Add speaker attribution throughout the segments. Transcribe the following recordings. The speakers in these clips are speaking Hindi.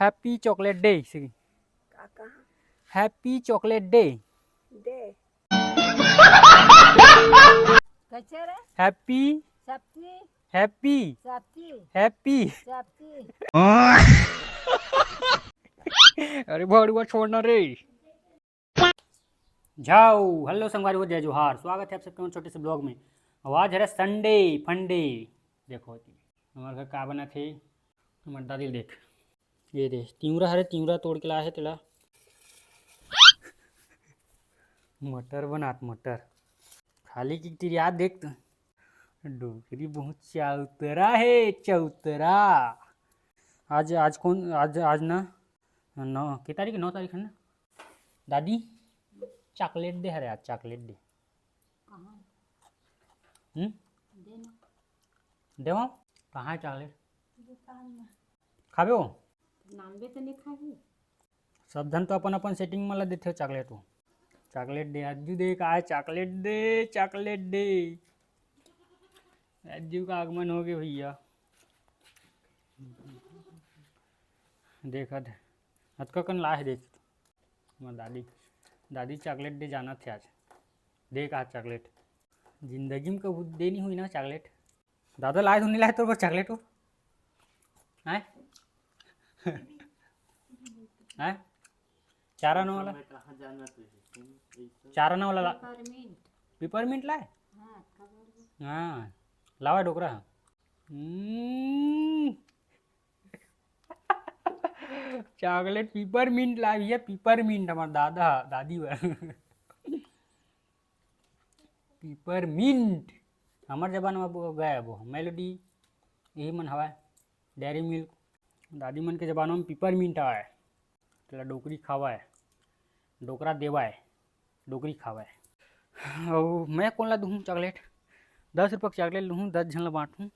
Speaker 1: Happy chocolate day.
Speaker 2: काका
Speaker 1: हैप्पी चॉकलेट डे।
Speaker 2: दे कैसे रे
Speaker 1: हैप्पी
Speaker 2: सब्जी
Speaker 1: हैप्पी
Speaker 2: सब्जी
Speaker 1: हैप्पी।
Speaker 2: सब्जी
Speaker 1: अरे बड़ुआ छोड़ना रे। जाओ। हेलो संगवारी हो, जय जोहार। स्वागत है आप सबके छोटे से ब्लॉग में। आवाज है संडे फंडे। देखो हमारे घर का बना थे हमारे दादी। देख ये देख तिवरा हरे तिवरा तोड़ के लाए है तेला। मटर बनात मटर खाली की तेरी याद देख तो डोकरी बहुत चौतरा है चौतरा। आज आज कौन आज आज ना 9 तारीख है ना दादी। चॉकलेट डे है आज, चॉकलेट डे।
Speaker 2: देना
Speaker 1: देवा कहाँ है चॉकलेट?
Speaker 2: दुकान में
Speaker 1: खाबे हो
Speaker 2: नानबे तो नहीं खाई
Speaker 1: सब धन तो अपन अपन सेटिंग में ला देते हो चॉकलेट हो। चॉकलेट डे अज्जू देख आए chocolate day chocolate day. Ajju का आगमन हो गया भैया। देख आज का कन ला है देख हमार दादी दादी चॉकलेट डे जाना थे आज। देख आज चॉकलेट जिंदगी में कभी दे नहीं हुई ना चॉकलेट। दादा लाए तो नहीं लाए तो बस चॉकलेट हो हैं हैं चार आना वाला पिपरमिंट लाए। हाँ लावा डोकरा। चॉकलेट पिपरमिंट लाई है पिपरमिंट हमार दादा दादी पिपरमिंट हमार जबान में गया वो मेलोडी यही मन हवा डेयरी मिल्क। दादी मन के जबानों में पिपरमिंट आवा है तेला डोकरी खावा है डोकरा देवा है डोकरी खावा है। और मैं कौन ला दूँ चॉकलेट 10 रुपये चॉकलेट लूँ 10 जन ला बाँटूँ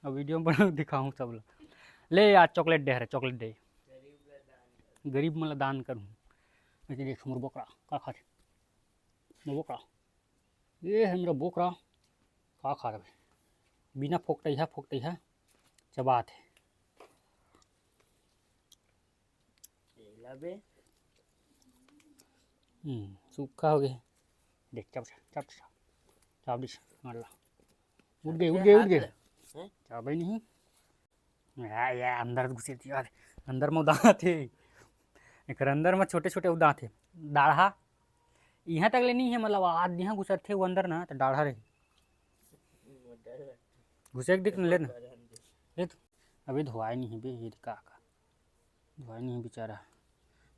Speaker 1: और वीडियो में बना दिखाऊँ सब ला। ले आज चॉकलेट डे है चॉकलेट डे गरीब मन ला दान करूँ। ऐसे देख मोर बोकरा का खा मोर बोकरा ये है मेरा बोकरा का खा रहे बिना फोकटई है चबात है। सूखा हो गया देख चप चप चप दिस मार ला उठ गए चाबे नहीं या अंदर घुसे थी यार अंदर में दांत थे एक अंदर में छोटे छोटे दांत थे दाढ़ा यहाँ तक ले नहीं है मतलब आज यहाँ घुसर थे वो अंदर ना तो दाढ़ा रहे घुसे दिख ले ना ले तो अभी धोआए नहीं है बे ये का धोआए नहीं है बेचारा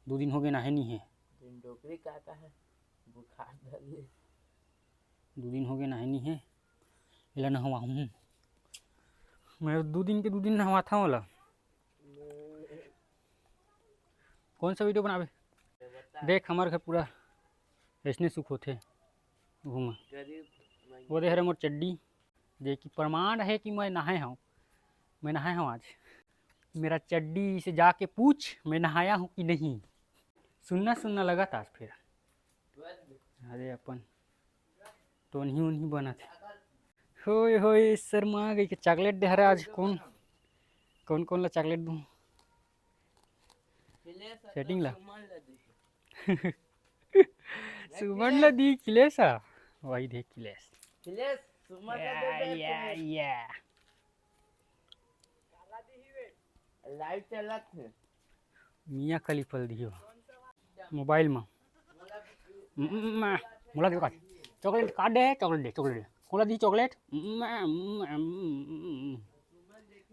Speaker 1: 2 दिन हो गए नहाए नहीं है।
Speaker 3: डोकरी का है बुखार धर
Speaker 1: 2 दिन हो गए नहाए नहीं है इला नहवा हूँ मैं 2 दिन नहवा था वाला। कौन सा वीडियो बनावे देख हमारे घर पूरा ऐसने सुख होते घूमा वो देख रहे मोर चड्डी जे कि प्रमाण है कि मैं नहाए हूँ आज। मेरा चड्डी से जाके पूछ मैं नहाया हूँ कि नहीं। सुनना लगा था आज फिर अरे अपन तो नहीं बना थे होए शर्मा गई कि चॉकलेट दे रहा आज कौन ला चॉकलेट दूँ सेटिंग ला सुमन ला दी खिलेसा वही देख खिलेस
Speaker 3: लाइट चलत है
Speaker 1: मियाँ खलीफा दियो मोबाइल में मोला देखा चॉकलेट काट दे चॉकलेट कोला दी चॉकलेट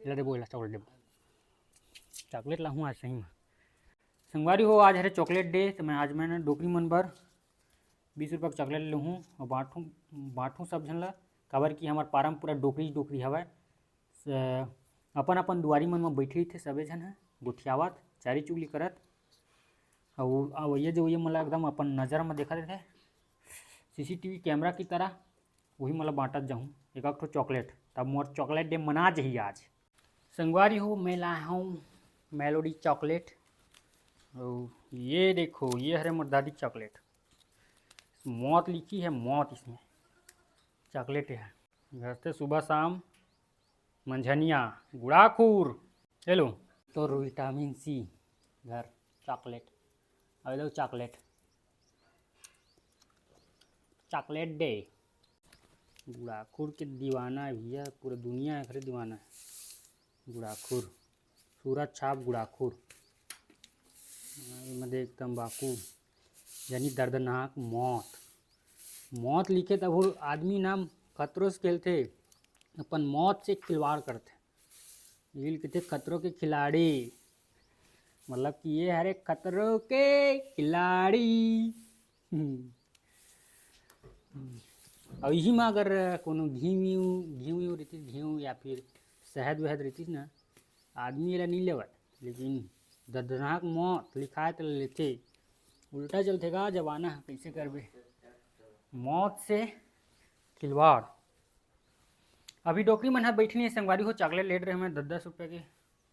Speaker 1: ला दे बोला चॉकलेट लाऊँ आज सही में संगवारी हो। आज है चॉकलेट डे तो मैंने डोकरी मन बर 20 रुपये का चॉकलेट लूँ और बाँटूँ सब जन ला काबर कि हमार पारा में पूरा डोकरी हवा अपन दुआरी मन में बैठी थे सबे जन है गोठियावत चारी चुगली करत और ये जो ये मतलब एकदम अपन नज़र में देखा थे CCTV कैमरा की तरह वही मतलब बाँटत जाऊँ एक ठो चॉकलेट तब मोर चॉकलेट डे मना जाइए आज। संगवारी हो मैं लाया हूँ मेलोडी चॉकलेट और ये देखो ये है मोर दादी चॉकलेट मौत लिखी है मौत इसमें चॉकलेट है घर से सुबह शाम मंझनिया गुड़ाखूर चलो तो विटामिन सी घर चॉकलेट अभी तो चॉकलेट चॉकलेट डे गुड़ाखुर के दीवाना है भैया पूरी दुनिया है खरे दीवाना है गुड़ाखुर सूरज छाप गुड़ाखुर मध्ये एक तंबाकू यानी दर्दनाक मौत मौत लिखे तब वो आदमी नाम खतरों से खेलते अपन मौत से खिलवाड़ करते ये लिखते खतरों के खिलाड़ी मतलब कि ये हरे खतरों के खिलाड़ी और यही में अगर कोनो घी रहती या फिर शहद वहद रहती ना आदमी ये नहीं लेवत लेकिन दर्दनाक मौत लिखा है तो लेते उल्टा चलते का जमाना कैसे करबे मौत से खिलवाड़ अभी डोकरी मन बैठनी है संगवारी हो चॉकलेट ले रहे हैं 10-10 रुपये के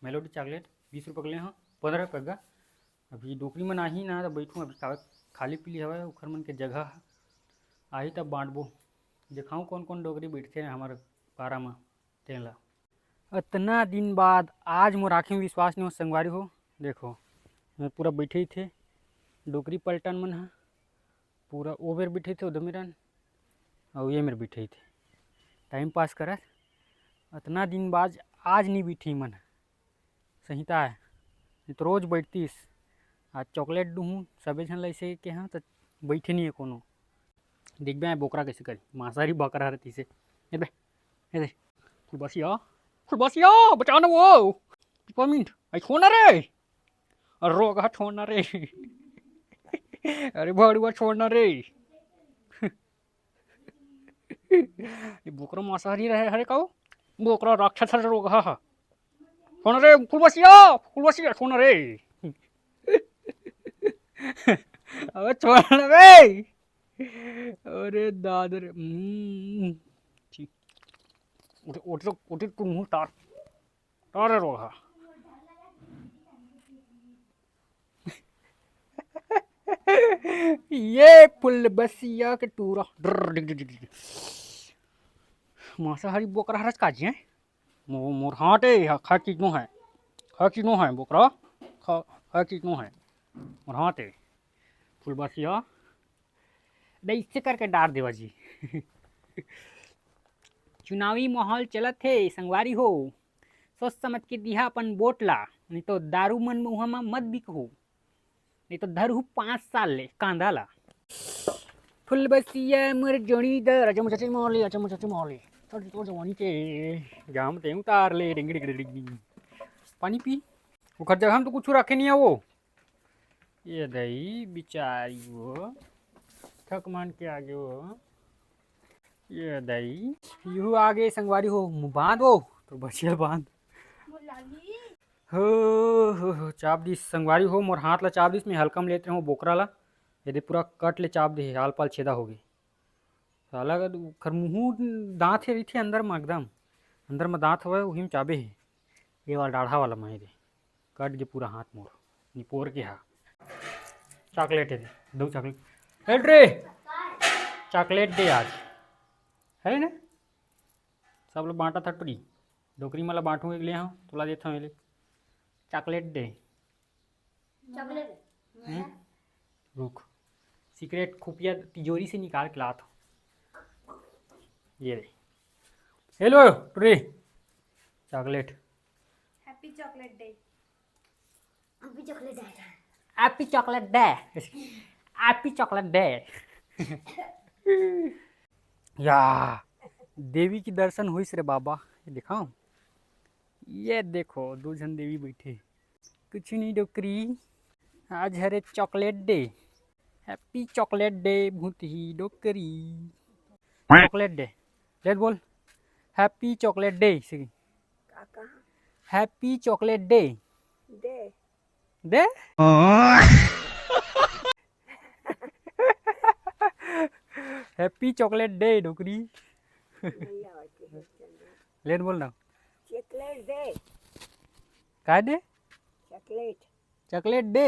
Speaker 1: मेलोडी चॉकलेट 20 रुपये के लिए हाँ 15 रुपये का अभी डोकरी मन आही ना तो बैठूँ अभी खाली पीली हवा उखर मन के जगह आही तब बांटबो दिखाऊँ कौन कौन डोकरी बैठते हैं हमारे पारा में तेला इतना दिन बाद आज मोर आँखें में विश्वास नहीं हो संगवारी हो देखो मैं पूरा बैठे ही थे डोकरी पलटन मन हा पूरा ओ बेर बैठे थे उधर मेरन और ये मेरे बैठे ही थे टाइम पास कर इतना दिन बाद आज नहीं बैठी मन संहिता है नहीं तो रोज बैठतीस आज चॉकलेट दूँ सबे झन लैसे के हाँ तो बैठे नहीं है कोनो देख बे बोकरा कैसे करी मांसाहारी बकरा रहती से ये खुलबसिया बचाओ ना वो पिपरमिंट आई छोड़ना रे और रोगा छोड़ना रे अरे भड़ुआ छोड़ना रे ये बोकरा मांसाहारी रहे हरे काऊ बोकरा राक्षस रोग हा छोड़ना रे खुलबसिया छोड़ना रे अबे छोड़ना रे अरे दादर उठे तुम तार तारे रोगा ये फुल बसिया के टूरा मांसाहारी बोकरा हरस काजी है मोर हाटे खा चीज नो है बोकरा खा चीज नो है मोर हाटे फुल बसिया इससे करके डार देवा जी चुनावी माहौल चलत है संगवारी हो सोच समझ के दिहा अपन वोट ला नहीं तो दारू मन में वहाँ मत बिकहो नहीं तो धरहू 5 साल ले कांदा ला फुल बसिया मर जोड़ी दर अचम चचे मोली तो जवानी के जाम ते उतार ले डिंग डिंग डिंग पानी पी वो खर जगह हम तो कुछ रखे नहीं है वो ये दही बिचारी वो थक मान के आगे वो ये दही यू आगे संगवारी हो बांध वो तो बचिया बांध हो चाप दी संगवारी हो मोर हाथ ला चाप दिस में हल्का में लेते हो बोकरा ला यदि पूरा कट ले चाप दे हाल पाल छेदा हो गई साला खर मुँह दांत है रही थी अंदर में एकदम अंदर में दांत हुआ है वही में चाबे है ये वाला डाढ़ा वाला मैं दे कट गए पूरा हाथ मोर निपोर के हा चॉकलेट है दे 2 चॉकलेट हेड रे चॉकलेट दे आज है ना सब लोग बांटा था टुरी डोकरी मला बांटूँ एक ले हाँ तुला देता हूँ चॉकलेट दे रुक सीक्रेट खुफिया तिजोरी से निकाल के लाता ये रे हेलो टुरी chocolate
Speaker 2: happy chocolate day
Speaker 1: happy chocolate day happy chocolate day या देवी की दर्शन हुई रे बाबा ये दिखाऊं ये देखो 2 जन देवी बैठे कुछ नहीं डोकरी आज हरे chocolate day happy chocolate day भूत ही डोकरी चॉकलेट डे लेट बोल happy chocolate day happy chocolate day दे हैप्पी चॉकलेट डे डोकरी लेट बोल ना
Speaker 2: चॉकलेट डे
Speaker 1: का दे चॉकलेट डे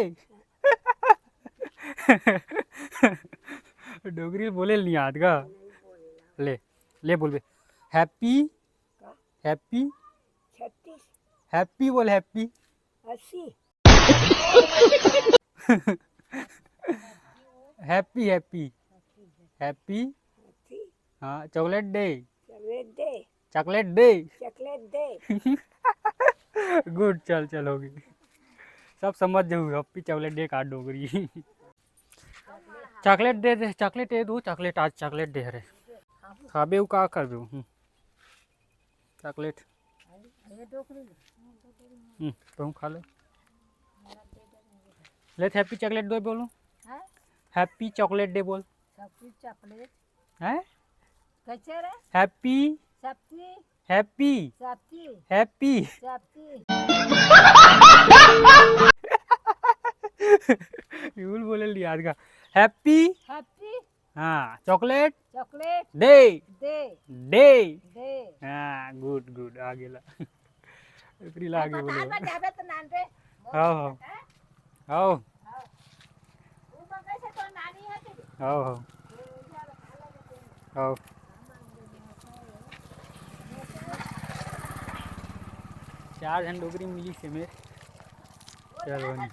Speaker 1: डोगरी बोले नहीं याद का ले बोल बे हैप्पी हैप्पी हैप्पी बोल हैप्पी
Speaker 2: अस्सी
Speaker 1: हैप्पी हैप्पी हैप्पी
Speaker 2: अस्सी
Speaker 1: हाँ chocolate day
Speaker 2: chocolate day
Speaker 1: chocolate day
Speaker 2: chocolate day
Speaker 1: good चल चल होगी सब समझ जाऊ हैप्पी चॉकलेट डे का डोगरी चॉकलेट दे चॉकलेट दे दो चॉकलेट आज चॉकलेट दे रे खाबे उ का करबे चॉकलेट तुम खा ले ले हैप्पी चॉकलेट दो बोलो हैप्पी चॉकलेट डे बोल
Speaker 2: सबकी चॉकलेट
Speaker 1: हैं
Speaker 2: कैसे रे
Speaker 1: हैप्पी
Speaker 2: सबकी
Speaker 1: हैप्पी
Speaker 2: सबकी
Speaker 1: हैप्पी
Speaker 2: सबकी
Speaker 1: यूल बोले लिया आज का हैप्पी
Speaker 2: हैप्पी
Speaker 1: हाँ chocolate
Speaker 2: chocolate
Speaker 1: day
Speaker 2: day
Speaker 1: day
Speaker 2: day
Speaker 1: हाँ गुड गुड आ गेला एकरी लागे बोले
Speaker 2: जाबे तो नान रे
Speaker 1: हां हां हां
Speaker 2: ऊ बंगै से तो नानी है के
Speaker 1: हां हां हां चार जन डोगरी मिली से मेरे चलो नहीं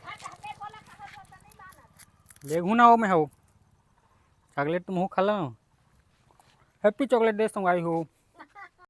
Speaker 1: देखू ना हो मैं हो चॉकलेट तुम हो खा लो हैप्पी चॉकलेट दे तुम आई हो